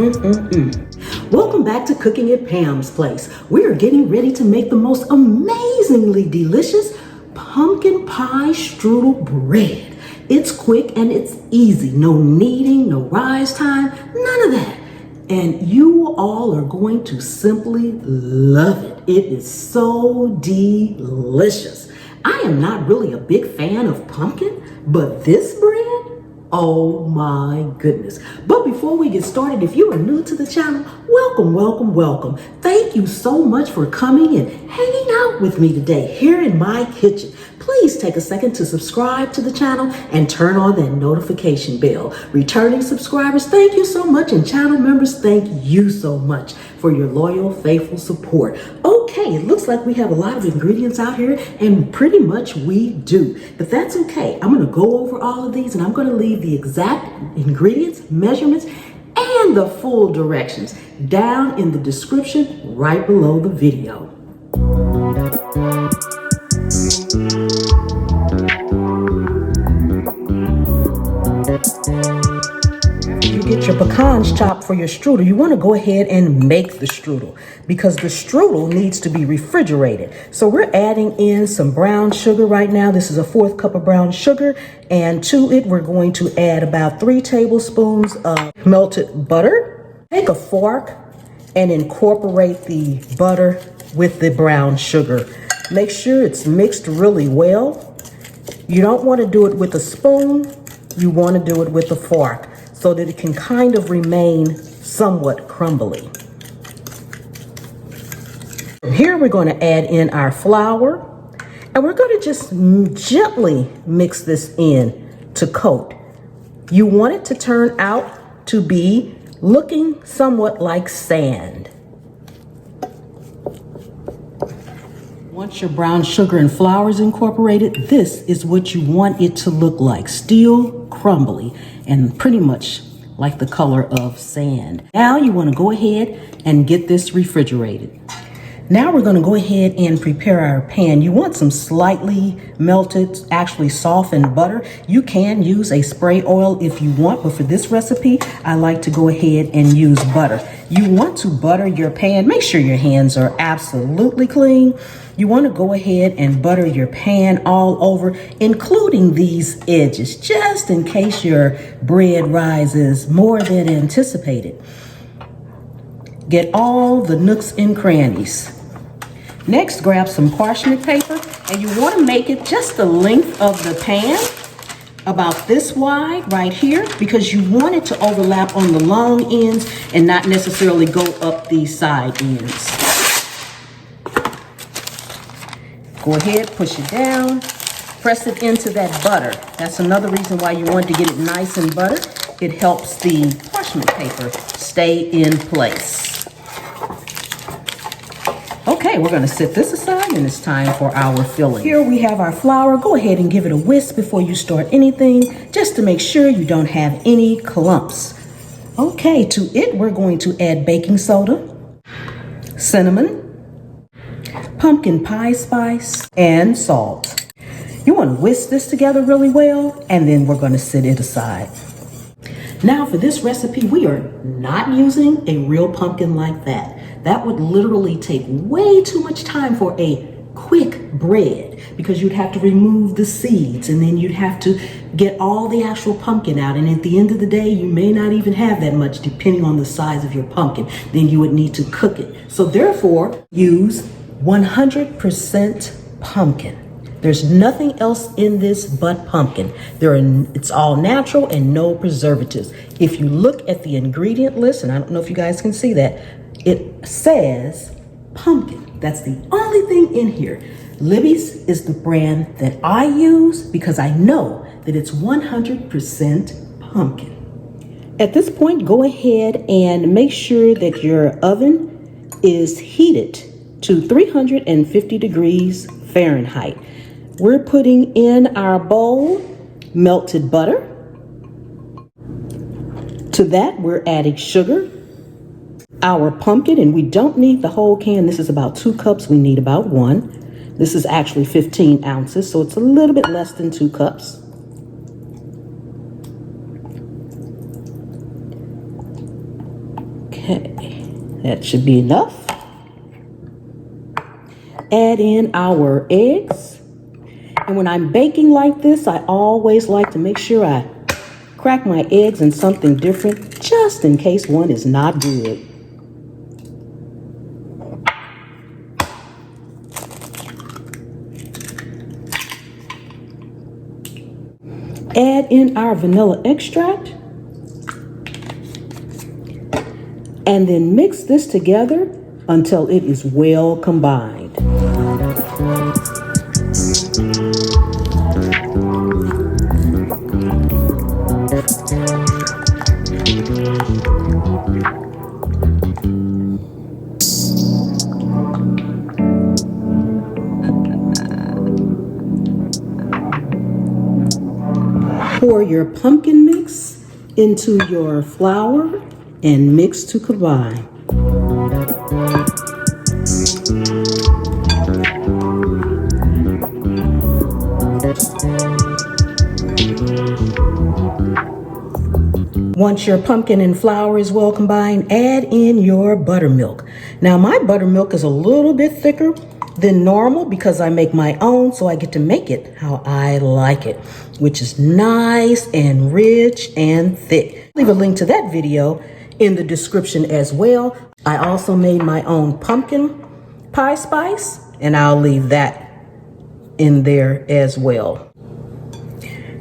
Welcome back to Cooking at Pam's Place. We are getting ready to make the most amazingly delicious pumpkin pie strudel bread. It's quick and it's easy. No kneading, no rise time, none of that. And you all are going to simply love it. It is so delicious. I am not really a big fan of pumpkin, but this bread, oh my goodness. But before we get started, if you are new to the channel, welcome, welcome, welcome. Thank you so much for coming and hanging out with me today here in my kitchen. Please take a second to subscribe to the channel and turn on that notification bell. Returning subscribers, thank you so much. And channel members, thank you so much for your loyal, faithful support. Okay, it looks like we have a lot of ingredients out here, and pretty much we do. But that's okay. I'm going to go over all of these, and I'm going to leave the exact ingredients, measurements, and the full directions down in the description right below the video. You get your pecans chopped for your strudel. You want to go ahead and make the strudel because the strudel needs to be refrigerated. So we're adding in some brown sugar right now. This is a 1/4 cup of brown sugar, and to it we're going to add about 3 tablespoons of melted butter. Take a fork and incorporate the butter with the brown sugar. Make sure it's mixed really well. You don't want to do it with a spoon. You want to do it with a fork so that it can kind of remain somewhat crumbly. Here we're going to add in our flour, and we're going to just gently mix this in to coat. You want it to turn out to be looking somewhat like sand. Once your brown sugar and flour is incorporated, this is what you want it to look like. Still crumbly and pretty much like the color of sand. Now you want to go ahead and get this refrigerated. Now we're going to go ahead and prepare our pan. You want some slightly melted, actually softened butter. You can use a spray oil if you want, but for this recipe, I like to go ahead and use butter. You want to butter your pan. Make sure your hands are absolutely clean. You want to go ahead and butter your pan all over, including these edges, just in case your bread rises more than anticipated. Get all the nooks and crannies. Next, grab some parchment paper, and you want to make it just the length of the pan, about this wide right here, because you want it to overlap on the long ends and not necessarily go up these side ends. Go ahead, push it down, press it into that butter. That's another reason why you want to get it nice and buttered. It helps the parchment paper stay in place. Okay, we're going to set this aside, and it's time for our filling. Here we have our flour. Go ahead and give it a whisk before you start anything, just to make sure you don't have any clumps. Okay, to it we're going to add baking soda, cinnamon, pumpkin pie spice, and salt. You want to whisk this together really well, and then we're going to set it aside. Now for this recipe, we are not using a real pumpkin like that. That would literally take way too much time for a quick bread, because you'd have to remove the seeds, and then you'd have to get all the actual pumpkin out. And at the end of the day, you may not even have that much, depending on the size of your pumpkin. Then you would need to cook it. So therefore, use 100% pumpkin. There's nothing else in this but pumpkin. It's all natural and no preservatives. If you look at the ingredient list, and I don't know if you guys can see that, it says pumpkin. That's the only thing in here. Libby's is the brand that I use because I know that it's 100% pumpkin. At this point, go ahead and make sure that your oven is heated to 350 degrees Fahrenheit. We're putting in our bowl melted butter. To that, we're adding sugar, our pumpkin, and we don't need the whole can. This is about 2 cups. We need about 1. This is actually 15 ounces, so it's a little bit less than 2 cups. That should be enough. Add in our eggs. And when I'm baking like this, I always like to make sure I crack my eggs in something different, just in case one is not good. Add in our vanilla extract. And then mix this together until it is well combined. Pour your pumpkin mix into your flour and mix to combine. Once your pumpkin and flour is well combined, add in your buttermilk. Now my buttermilk is a little bit thicker than normal because I make my own, so I get to make it how I like it, which is nice and rich and thick. Leave a link to that video in the description as well. I also made my own pumpkin pie spice, and I'll leave that in there as well.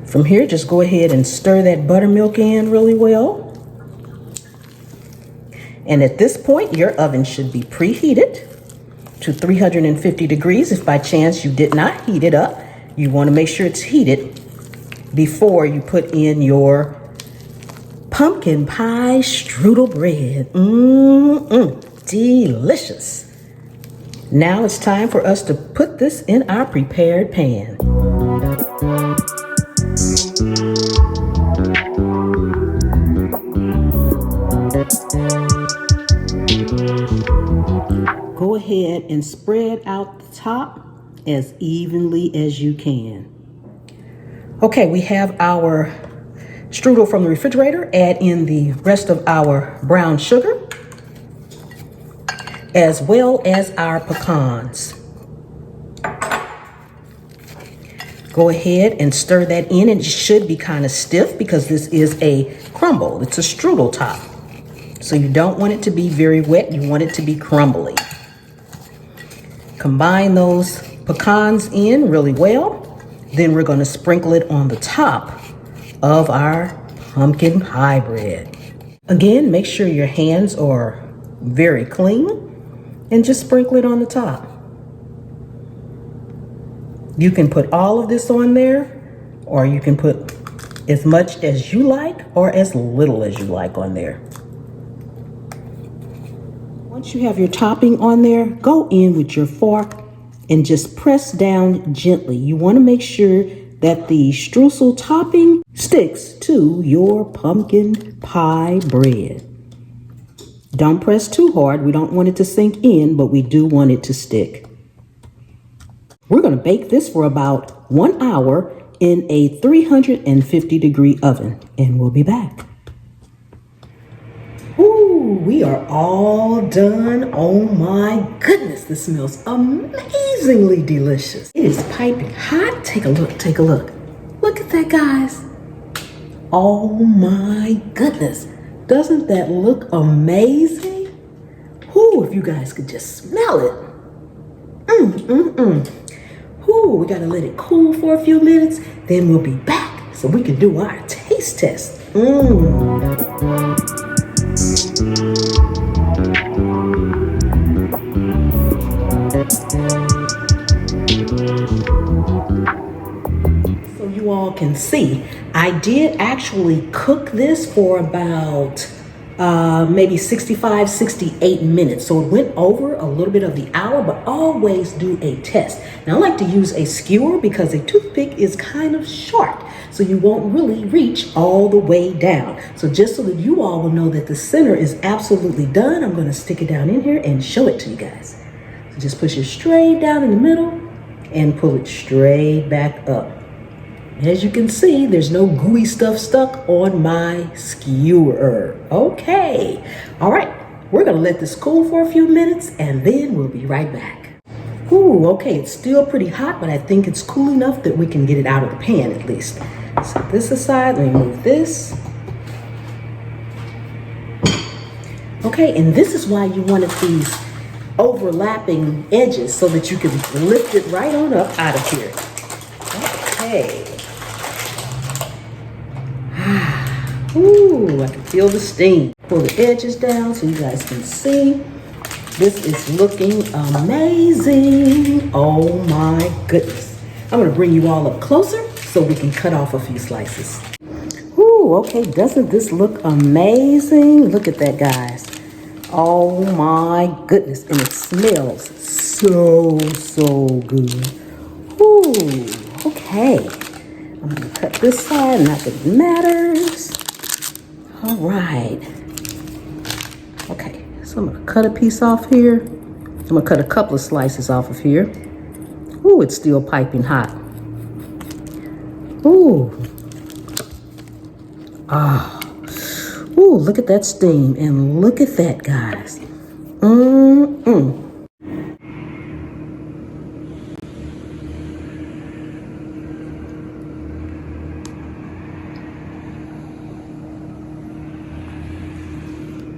From here, just go ahead and stir that buttermilk in really well. And at this point, your oven should be preheated to 350 degrees. If by chance you did not heat it up, you want to make sure it's heated before you put in your pumpkin pie strudel bread. Delicious. Now it's time for us to put this in our prepared pan. Go ahead and spread out the top as evenly as you can. Okay, we have our strudel from the refrigerator. Add in the rest of our brown sugar, as well as our pecans. Go ahead and stir that in. It should be kind of stiff because this is a crumble. It's a strudel top. So you don't want it to be very wet. You want it to be crumbly. Combine those pecans in really well. Then we're going to sprinkle it on the top of our pumpkin pie bread. Again, make sure your hands are very clean and just sprinkle it on the top. You can put all of this on there, or you can put as much as you like or as little as you like on there. Once you have your topping on there, go in with your fork and just press down gently. You want to make sure that the streusel topping sticks to your pumpkin pie bread. Don't press too hard. We don't want it to sink in, but we do want it to stick. We're going to bake this for about 1 hour in a 350 degree oven, and we'll be back. Ooh, we are all done. Oh my goodness, this smells amazingly delicious. It is piping hot. Take a look, take a look. Look at that, guys. Oh my goodness. Doesn't that look amazing? Ooh, if you guys could just smell it. Ooh, we gotta let it cool for a few minutes, then we'll be back so we can do our taste test. So you all can see, I did actually cook this for about maybe 65, 68 minutes. So it went over a little bit of the hour, but always do a test. Now I like to use a skewer because a toothpick is kind of sharp, so you won't really reach all the way down. So just so that you all will know that the center is absolutely done, I'm gonna stick it down in here and show it to you guys. So just push it straight down in the middle and pull it straight back up. As you can see, there's no gooey stuff stuck on my skewer. Okay, all right, We're gonna let this cool for a few minutes and then we'll be right back. Ooh, okay, it's still pretty hot, but I think it's cool enough that we can get it out of the pan at least. Set this aside, let me move this. Okay, and this is why you wanted these overlapping edges so that you can lift it right on up out of here. Okay. Ooh, I can feel the steam. Pull the edges down so you guys can see. This is looking amazing. Oh my goodness. I'm gonna bring you all up closer so we can cut off a few slices. Ooh, okay, doesn't this look amazing? Look at that, guys. Oh my goodness, and it smells so good. Ooh, okay. I'm gonna cut this side, not that it matters. All right. Okay, so I'm gonna cut a piece off here. I'm gonna cut a couple of slices off of here. Ooh, it's still piping hot. Ooh. Ah. Ooh, look at that steam, and look at that, guys.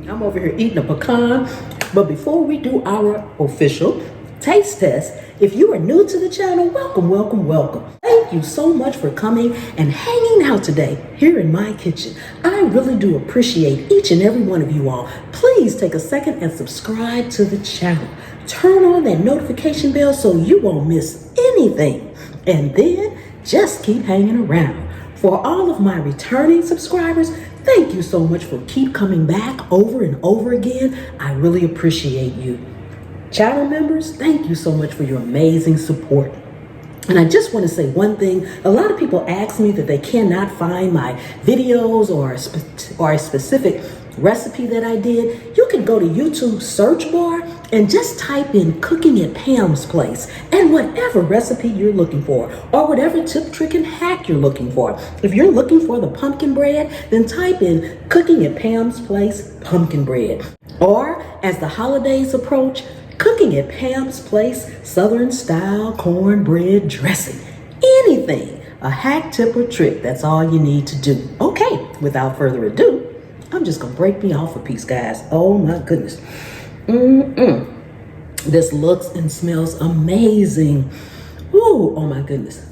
I'm over here eating a pecan, but before we do our official taste test, if you are new to the channel, welcome, welcome, welcome. Thank you so much for coming and hanging out today here in my kitchen. I really do appreciate each and every one of you all. Please take a second and subscribe to the channel. Turn on that notification bell so you won't miss anything. And then just keep hanging around. For all of my returning subscribers, thank you so much for keep coming back over and over again. I really appreciate you. Channel members, thank you so much for your amazing support. And I just want to say one thing. A lot of people ask me that they cannot find my videos or a specific recipe that I did. You can go to YouTube search bar and just type in cooking at Pam's Place and whatever recipe you're looking for or whatever tip, trick, and hack you're looking for. If you're looking for the pumpkin bread, then type in cooking at Pam's Place pumpkin bread. Or as the holidays approach, cooking at Pam's Place Southern style cornbread dressing. Anything, a hack, tip, or trick, that's all you need to do. Okay, without further ado, I'm just gonna break me off a piece, guys. Oh my goodness. This looks and smells amazing. Ooh, oh my goodness.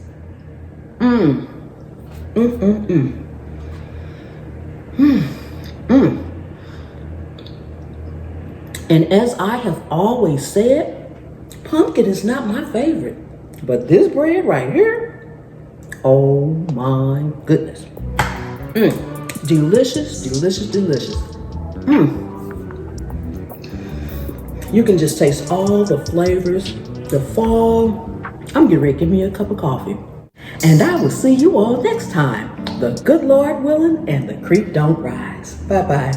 And as I have always said, pumpkin is not my favorite. But this bread right here, oh my goodness. Delicious, delicious, delicious. You can just taste all the flavors, the fall. I'm getting ready to give me a cup of coffee. And I will see you all next time. The good Lord willing and the creek don't rise. Bye-bye.